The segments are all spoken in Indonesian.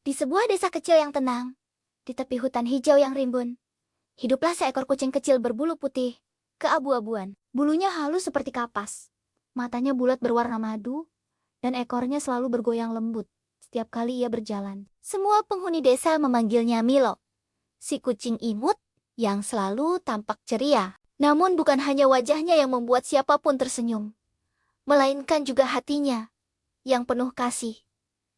Di sebuah desa kecil yang tenang, di tepi hutan hijau yang rimbun, hiduplah seekor kucing kecil berbulu putih, keabu-abuan. Bulunya halus seperti kapas, matanya bulat berwarna madu, dan ekornya selalu bergoyang lembut setiap kali ia berjalan. Semua penghuni desa memanggilnya Milo, si kucing imut yang selalu tampak ceria. Namun bukan hanya wajahnya yang membuat siapapun tersenyum, melainkan juga hatinya yang penuh kasih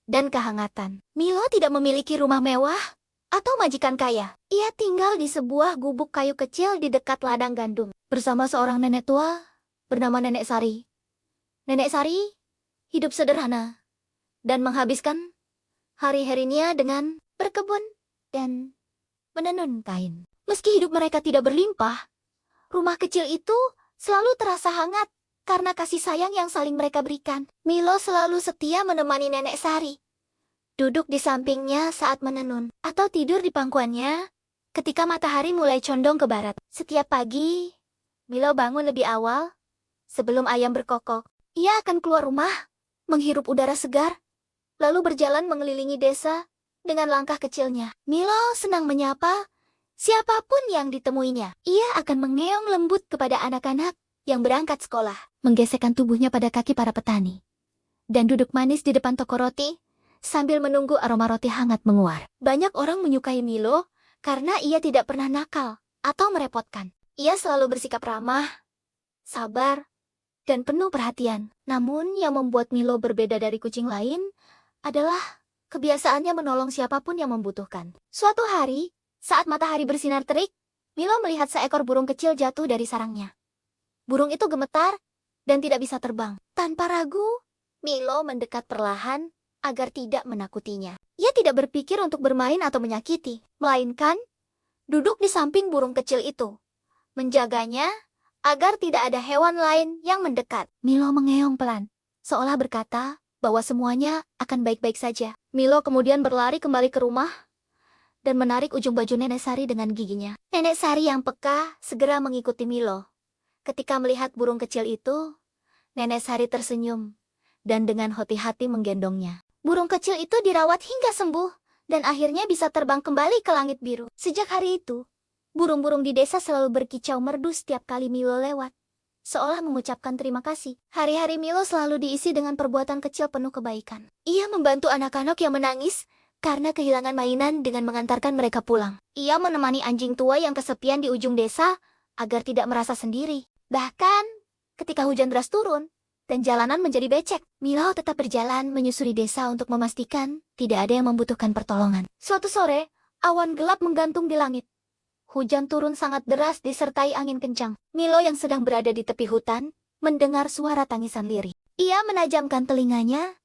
dan kehangatan. Milo tidak memiliki rumah mewah atau majikan kaya. Ia tinggal di sebuah gubuk kayu kecil di dekat ladang gandum bersama seorang nenek tua bernama Nenek Sari. Nenek Sari hidup sederhana dan menghabiskan hari-harinya dengan berkebun dan menenun kain. Meski hidup mereka tidak berlimpah, rumah kecil itu selalu terasa hangat karena kasih sayang yang saling mereka berikan. Milo selalu setia menemani Nenek Sari, duduk di sampingnya saat menenun, atau tidur di pangkuannya ketika matahari mulai condong ke barat. Setiap pagi, Milo bangun lebih awal sebelum ayam berkokok. Ia akan keluar rumah, menghirup udara segar, lalu berjalan mengelilingi desa dengan langkah kecilnya. Milo senang menyapa siapapun yang ditemuinya. Ia akan mengeong lembut kepada anak-anak yang berangkat sekolah, menggesekkan tubuhnya pada kaki para petani, dan duduk manis di depan toko roti sambil menunggu aroma roti hangat menguar. Banyak orang menyukai Milo karena ia tidak pernah nakal atau merepotkan. Ia selalu bersikap ramah, sabar, dan penuh perhatian. Namun yang membuat Milo berbeda dari kucing lain adalah kebiasaannya menolong siapapun yang membutuhkan. Suatu hari, saat matahari bersinar terik, Milo melihat seekor burung kecil jatuh dari sarangnya. Burung itu gemetar dan tidak bisa terbang. Tanpa ragu, Milo mendekat perlahan agar tidak menakutinya. Ia tidak berpikir untuk bermain atau menyakiti, melainkan duduk di samping burung kecil itu, menjaganya agar tidak ada hewan lain yang mendekat. Milo mengeong pelan, seolah berkata bahwa semuanya akan baik-baik saja. Milo kemudian berlari kembali ke rumah dan menarik ujung baju Nenek Sari dengan giginya. Nenek Sari yang peka segera mengikuti Milo. Ketika melihat burung kecil itu, Nenek Sari tersenyum dan dengan hati-hati menggendongnya. Burung kecil itu dirawat hingga sembuh dan akhirnya bisa terbang kembali ke langit biru. Sejak hari itu, burung-burung di desa selalu berkicau merdu setiap kali Milo lewat, seolah mengucapkan terima kasih. Hari-hari Milo selalu diisi dengan perbuatan kecil penuh kebaikan. Ia membantu anak-anak yang menangis karena kehilangan mainan dengan mengantarkan mereka pulang. Ia menemani anjing tua yang kesepian di ujung desa agar tidak merasa sendiri. Bahkan, ketika hujan deras turun dan jalanan menjadi becek, Milo tetap berjalan menyusuri desa untuk memastikan tidak ada yang membutuhkan pertolongan. Suatu sore, awan gelap menggantung di langit. Hujan turun sangat deras disertai angin kencang. Milo yang sedang berada di tepi hutan mendengar suara tangisan lirih. Ia menajamkan telinganya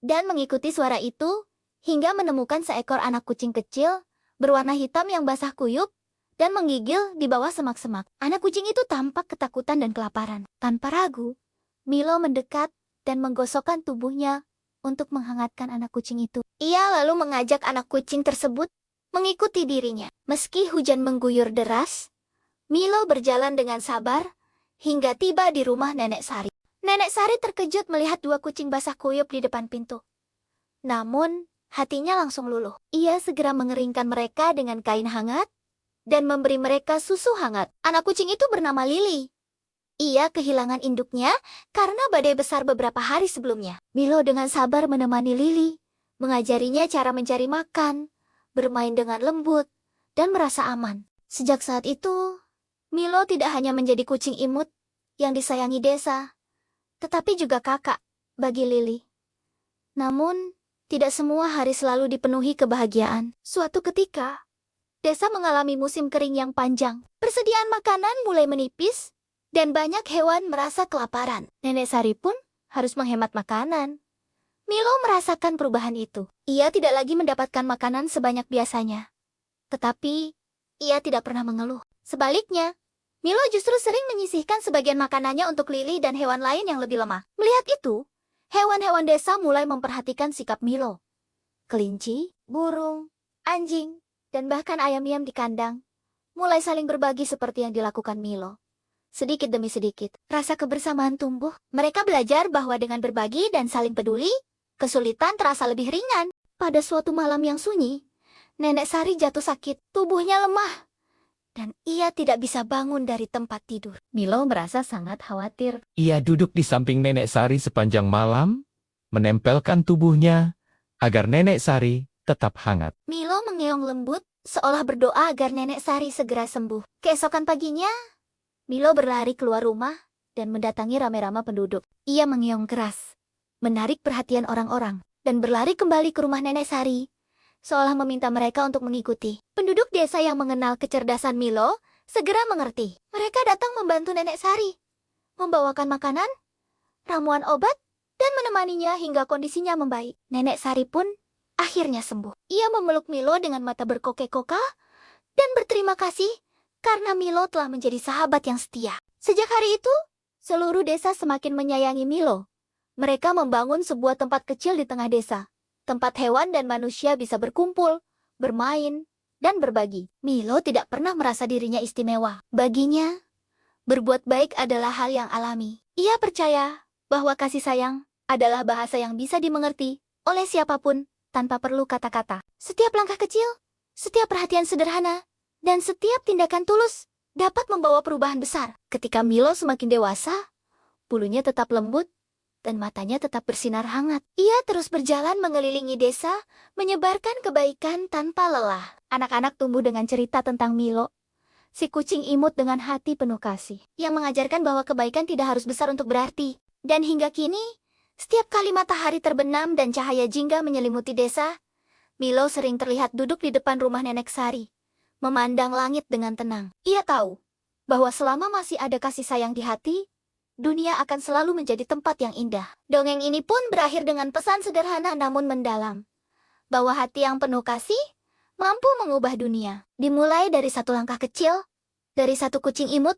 dan mengikuti suara itu hingga menemukan seekor anak kucing kecil berwarna hitam yang basah kuyup dan menggigil di bawah semak-semak. Anak kucing itu tampak ketakutan dan kelaparan. Tanpa ragu, Milo mendekat dan menggosokkan tubuhnya untuk menghangatkan anak kucing itu. Ia lalu mengajak anak kucing tersebut mengikuti dirinya. Meski hujan mengguyur deras, Milo berjalan dengan sabar hingga tiba di rumah Nenek Sari. Nenek Sari terkejut melihat dua kucing basah kuyup di depan pintu. Namun, hatinya langsung luluh. Ia segera mengeringkan mereka dengan kain hangat dan memberi mereka susu hangat. Anak kucing itu bernama Lily. Ia kehilangan induknya karena badai besar beberapa hari sebelumnya. Milo dengan sabar menemani Lily, mengajarinya cara mencari makan, bermain dengan lembut, dan merasa aman. Sejak saat itu, Milo tidak hanya menjadi kucing imut yang disayangi desa, tetapi juga kakak bagi Lily. Namun, tidak semua hari selalu dipenuhi kebahagiaan. Suatu ketika, desa mengalami musim kering yang panjang. Persediaan makanan mulai menipis, dan banyak hewan merasa kelaparan. Nenek Sari pun harus menghemat makanan. Milo merasakan perubahan itu. Ia tidak lagi mendapatkan makanan sebanyak biasanya. Tetapi, ia tidak pernah mengeluh. Sebaliknya, Milo justru sering menyisihkan sebagian makanannya untuk Lily dan hewan lain yang lebih lemah. Melihat itu, hewan-hewan desa mulai memperhatikan sikap Milo. Kelinci, burung, anjing, dan bahkan ayam-ayam di kandang mulai saling berbagi seperti yang dilakukan Milo. Sedikit demi sedikit, rasa kebersamaan tumbuh. Mereka belajar bahwa dengan berbagi dan saling peduli, kesulitan terasa lebih ringan. Pada suatu malam yang sunyi, Nenek Sari jatuh sakit, tubuhnya lemah, dan ia tidak bisa bangun dari tempat tidur. Milo merasa sangat khawatir. Ia duduk di samping Nenek Sari sepanjang malam, menempelkan tubuhnya agar Nenek Sari tetap hangat. Milo mengeong lembut, seolah berdoa agar Nenek Sari segera sembuh. Keesokan paginya, Milo berlari keluar rumah dan mendatangi rame-rame penduduk. Ia mengeong keras, menarik perhatian orang-orang, dan berlari kembali ke rumah Nenek Sari, seolah meminta mereka untuk mengikuti. Penduduk desa yang mengenal kecerdasan Milo segera mengerti. Mereka datang membantu Nenek Sari, membawakan makanan, ramuan obat, dan menemaninya hingga kondisinya membaik. Nenek Sari pun akhirnya sembuh. Ia memeluk Milo dengan mata berkokek-kokah dan berterima kasih karena Milo telah menjadi sahabat yang setia. Sejak hari itu, seluruh desa semakin menyayangi Milo. Mereka membangun sebuah tempat kecil di tengah desa, tempat hewan dan manusia bisa berkumpul, bermain, dan berbagi. Milo tidak pernah merasa dirinya istimewa. Baginya, berbuat baik adalah hal yang alami. Ia percaya bahwa kasih sayang adalah bahasa yang bisa dimengerti oleh siapapun tanpa perlu kata-kata. Setiap langkah kecil, setiap perhatian sederhana, dan setiap tindakan tulus dapat membawa perubahan besar. Ketika Milo semakin dewasa, bulunya tetap lembut, dan matanya tetap bersinar hangat. Ia terus berjalan mengelilingi desa, menyebarkan kebaikan tanpa lelah. Anak-anak tumbuh dengan cerita tentang Milo, si kucing imut dengan hati penuh kasih, yang mengajarkan bahwa kebaikan tidak harus besar untuk berarti. Dan hingga kini, setiap kali matahari terbenam dan cahaya jingga menyelimuti desa, Milo sering terlihat duduk di depan rumah Nenek Sari, memandang langit dengan tenang. Ia tahu bahwa selama masih ada kasih sayang di hati, dunia akan selalu menjadi tempat yang indah. Dongeng ini pun berakhir dengan pesan sederhana namun mendalam, bahwa hati yang penuh kasih mampu mengubah dunia. Dimulai dari satu langkah kecil, dari satu kucing imut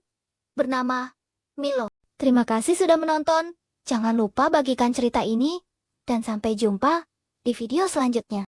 bernama Milo. Terima kasih sudah menonton. Jangan lupa bagikan cerita ini, dan sampai jumpa di video selanjutnya.